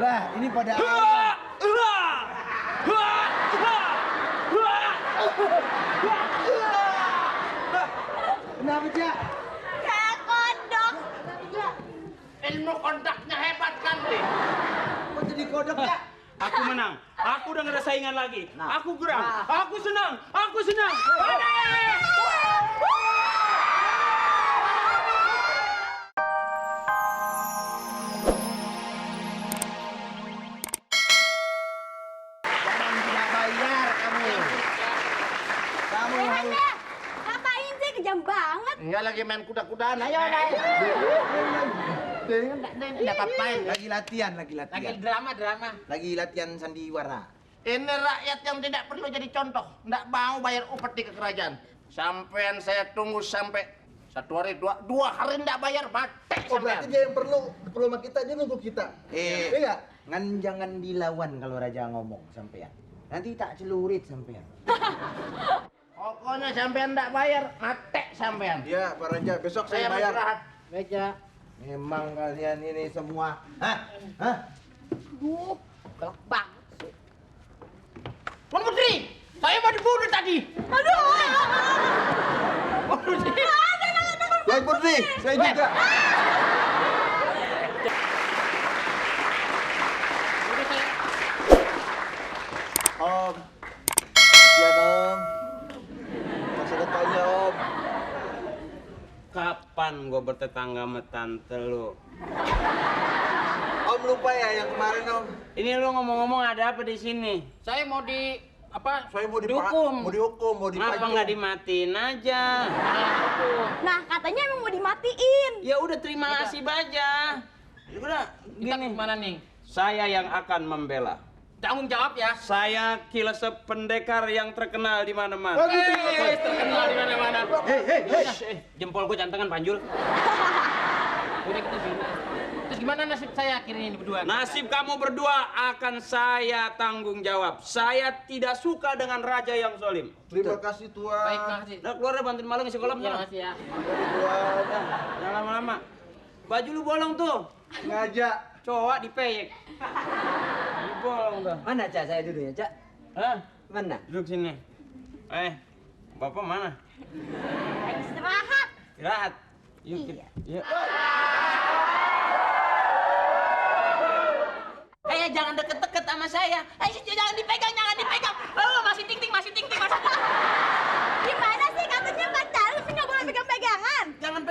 Lah, ini pada Kenapa, Cak? Kayak kodok. Ilmu kondaknya hebat kan, deh. Kok jadi kodok, Cak? Aku menang. Aku udah gak ada saingan lagi. Aku geram. Aku senang. Jangan tidak bayar kamu. Kamu harus... Ngapain sih? Kejam banget. Enggak lagi main kuda-kudaan, ayo naik. Enggak apa-apain. Lagi latihan. Lagi drama. Lagi latihan sandiwara. Ini rakyat yang tidak perlu jadi contoh. Nggak mau bayar upeti ke kerajaan. Sampean saya tunggu sampai 1 hari, 2 hari nggak bayar, mati Oh, berarti sampean. dia yang perlu sama kita, dia nunggu kita. Iya. Ngan jangan dilawan kalau raja ngomong sampean. Nanti tak celurit sampean. Pokoknya sampean nggak bayar, mati sampean. Iya, Pak Raja, besok saya Saya bayar. istirahat. Baca. Memang kalian ini semua. Hah? Galak banget. Tuan Putri, saya mau dibunuh tadi. Aduh. Baik, Putri, saya juga. Om. Kasihan, Om. Masa depannya, Om. Kapan gua bertetangga sama tante lu? Om lupa ya yang kemarin, Om. Ini lu ngomong-ngomong ada apa di sini? Saya mau Saya mau Dihukum. mau Kenapa dipajang. nggak dimatiin aja? Nah, katanya emang mau dimatiin. Ya udah terima kasih aja. Udah gini. Mana nih? Saya yang akan membela. Tanggung jawab ya. Saya Kilesep pendekar yang terkenal di mana-mana. Terkenal di mana-mana. Jempol gua jantangan panjul. Udah kita sini. Terus gimana nasib saya akhirnya ini berdua? Nasib kamu berdua akan saya tanggung jawab. Saya tidak suka dengan raja yang zalim. Terima kasih, Tuan. Baik, makasih. Nah, keluar deh bantuin maling isi kolam Iya, sana. makasih ya. Tuan. Jangan lama-lama. Baju lu bolong tuh. Ngajak. Cowok dipeyek. Lu bolong tuh. Mana Cak saya dulu ya Cak? Hah? Mana? Duduk sini. Bapak mana? Lagi istirahat. Istirahat. Yuk, Iya. Yuk. Jangan deket-deket sama saya. Jangan dipegang. Masih ting-ting. Gimana sih? Katanya pacaran sih nggak boleh pegang-pegangan. Jangan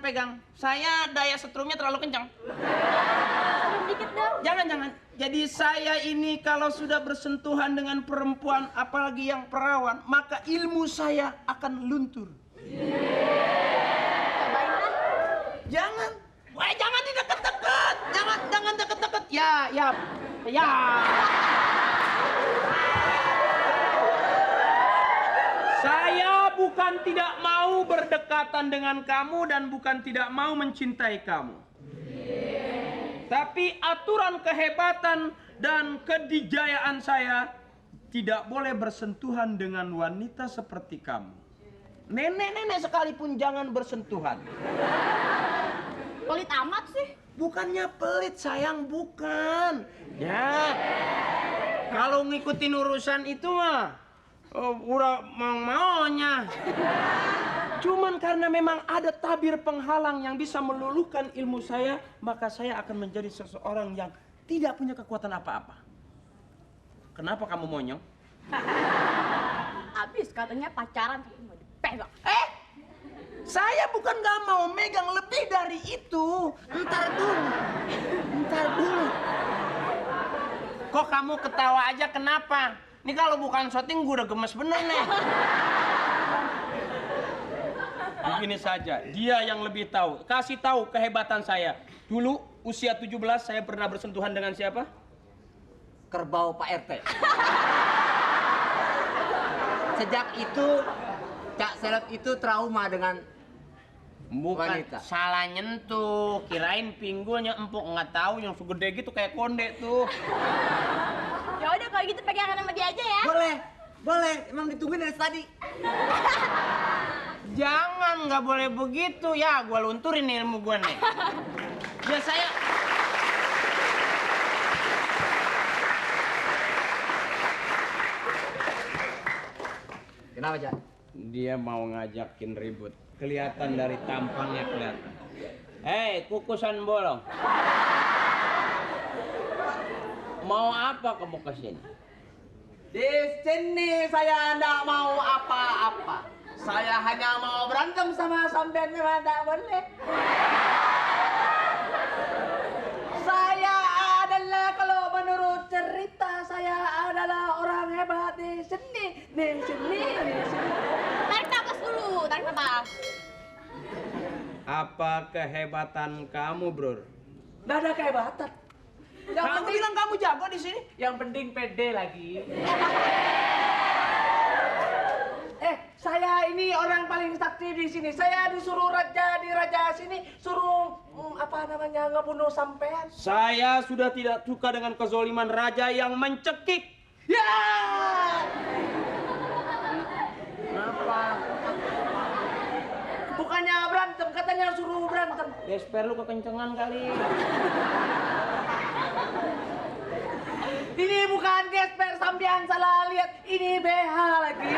pegang. Saya daya setrumnya terlalu kencang. Turun dikit dong. Jangan. Jadi saya ini kalau sudah bersentuhan dengan perempuan, apalagi yang perawan, maka ilmu saya akan luntur. Cobain lah. Jangan. Wah, jangan deket-deket. Jangan deket-deket. Ya. Saya bukan tidak mau berdekatan dengan kamu dan bukan tidak mau mencintai kamu. Tapi aturan kehebatan dan kedijayaan saya tidak boleh bersentuhan dengan wanita seperti kamu. Nenek-nenek sekalipun jangan bersentuhan. Pelit amat sih. Bukannya pelit sayang, bukan. Ya, kalau ngikutin urusan itu mah udah mau-maunya. Cuman karena memang ada tabir penghalang yang bisa meluluhkan ilmu saya, maka saya akan menjadi seseorang yang tidak punya kekuatan apa-apa. Kenapa kamu monyong? Abis katanya pacaran tapi mau dipegang. Saya bukan nggak mau megang lebih dari itu. Ntar dulu. Kok kamu ketawa aja kenapa? Ini kalau bukan syuting gue udah gemes bener nih. Begini saja, dia yang lebih tahu. Kasih tahu kehebatan saya. Dulu usia 17 saya pernah bersentuhan dengan siapa? Kerbau Pak RT. Sejak itu Cak Seleb itu trauma dengan Bukan wanita. salah nyentuh, kirain pinggulnya empuk, nggak tahu yang segede gitu kayak konde tuh. Ya udah kalau gitu pegangan sama dia aja ya. Boleh. Emang ditungguin dari tadi. Jangan, nggak boleh begitu ya. Gua lunturin ilmu gua nih. Ya saya Kenapa, Jak? Dia mau ngajakin ribut. Kelihatan dari tampangnya kelihatan. Hei, kukusan bolong. Mau apa kamu kesini? Di sini saya tidak mau apa-apa. Saya hanya mau berantem sama sampean, memang tidak boleh. Saya adalah, kalau menurut cerita, saya adalah orang hebat di sini. Tarik nafas dulu, tarik nafas. Apa kehebatan kamu, Bro? Nggak ada kehebatan. Yang Kamu penting, bilang kamu jago di sini? yang penting pede lagi. Saya ini orang paling sakti di sini. Saya disuruh di raja sini, suruh ngebunuh sampean. Saya sudah tidak suka dengan kezoliman raja yang mencekik. Ya! Kenapa? Bukannya berantem, katanya suruh berantem. Gesper lu kekencengan kali. Ini bukan gesper, sampean salah lihat. Ini BH lagi.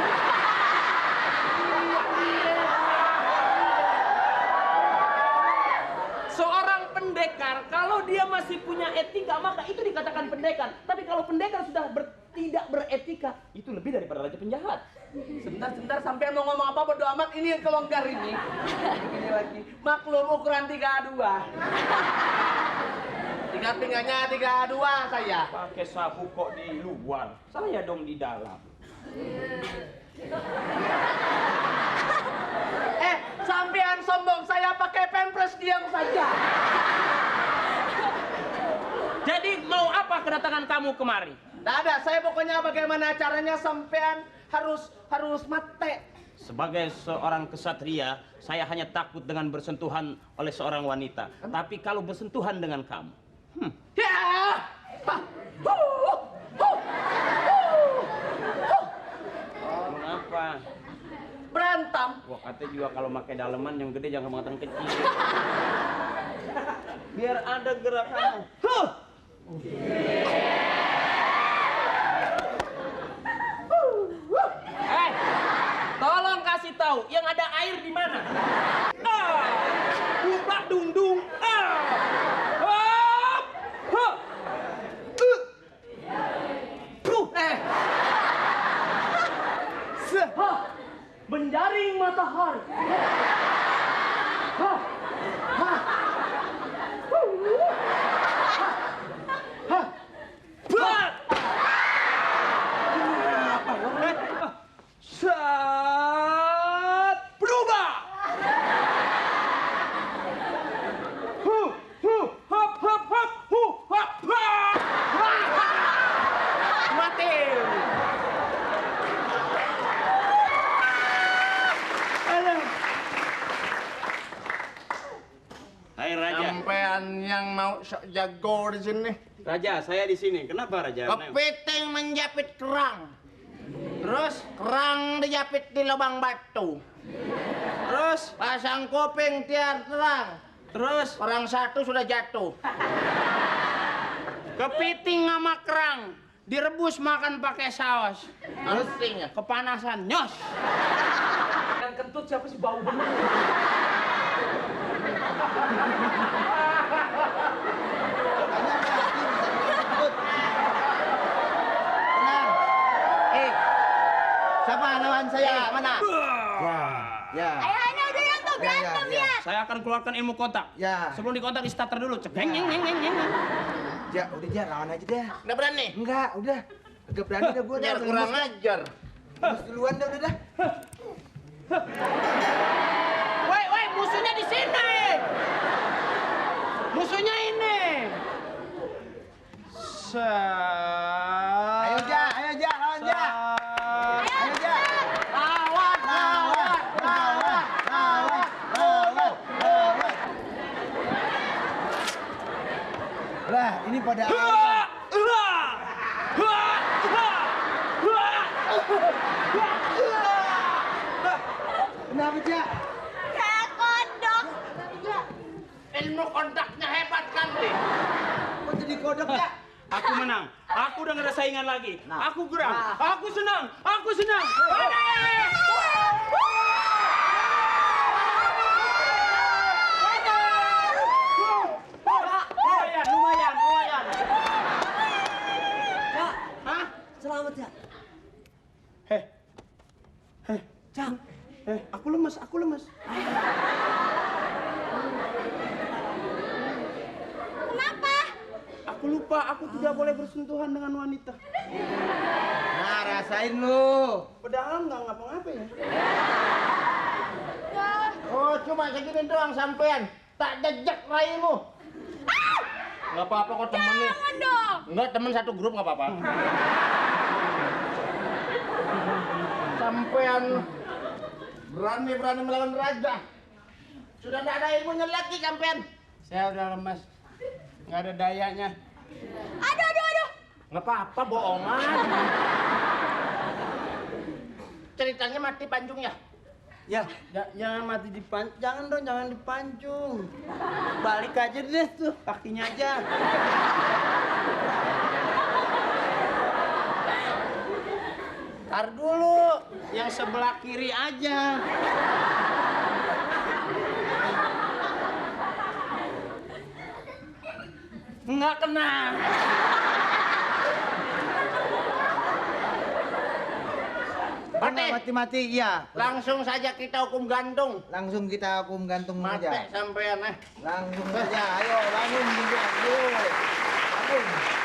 Seorang pendekar, kalau dia masih punya etika, maka itu dikatakan pendekar. Tapi kalau pendekar sudah tidak beretika, itu lebih daripada raja penjahat. Sebentar, sampean mau ngomong apa, bodo amat. Ini yang kelonggar ini. Ini lagi. Maklum ukuran 32. Tingkat-tingkatnya 32 saya. Pakai sapu kok di luar, saya dong di dalam. Sampean sombong, saya pakai pampers, diam saja. Jadi mau apa kedatangan kamu kemari? Tidak ada, saya pokoknya bagaimana caranya sampean harus mate. Sebagai seorang kesatria, saya hanya takut dengan bersentuhan oleh seorang wanita. Tapi kalau bersentuhan dengan kamu, Ya! Kenapa? Berantem. Wah, katanya juga kalau pakai daleman yang gede jangan mengatakan kecil. Biar ada gerakan. Tolong kasih tahu yang ada air di mana? Buka dung. Menjaring matahari. Saat berubah. Mati. Hai Raja. Sampean yang mau sok jago di sini. Raja, saya di sini. Kenapa Raja? Kepiting menjapit kerang. Terus kerang dijapit di lubang batu. Terus pasang kuping tiar terang. Terus Orang satu sudah jatuh. kepiting sama kerang direbus makan pakai saus. Artinya Kepanasan, nyos. Yang kentut siapa sih, bau bener. Tenang. Siapa lawan saya? Mana? Ya. Ayahnya udah yang tuh berantem ya. ya. Saya akan keluarkan ilmu kotak. Ya. Sebelum dikontak di starter dulu. Cegeng. Ja, udah Ja, lawan aja dah. nggak berani. Enggak, udah. Agak berani dah gua. Biar kurang ajar. Lemes duluan dah, udah dah. Woi, musuhnya di sini. Musuhnya ini. Ayo Ja, lawan Ja. Ayo Ja. Lawan. Lah, ini pada Kenapa Ja? Kayak kodok. Ilmu kontaknya hebat kan, Li? Kok jadi kodok Ja? Aku menang. Aku udah nggak ada saingan lagi. Aku geram. Nah. Aku senang. Cak, aku lemas, aku lemas. Kenapa? Aku lupa, aku tidak boleh bersentuhan dengan wanita. Nah, rasain lu. Padahal nggak ngapa-ngapa ya. Oh, cuma segini doang sampean. Tak jejak raimu. Nggak apa-apa kok temen nih. Jangan dong. Enggak, temen satu grup nggak apa-apa. Sampean berani-berani melawan raja. Sudah tidak ada ilmunya lagi sampean. Saya udah lemas, nggak ada dayanya. Aduh. Nggak apa-apa, bohongan. Ceritanya mati panjungnya. Ya, jangan mati jangan dong, jangan dipancung. Balik aja deh tuh, kakinya aja. Tar dulu, yang sebelah kiri aja. Nggak kena. Mati-mati, iya. Langsung saja kita hukum gantung. Langsung kita hukum gantung Mati aja. sampean Langsung saja, ayo bangun juga. Ayo. Bangun.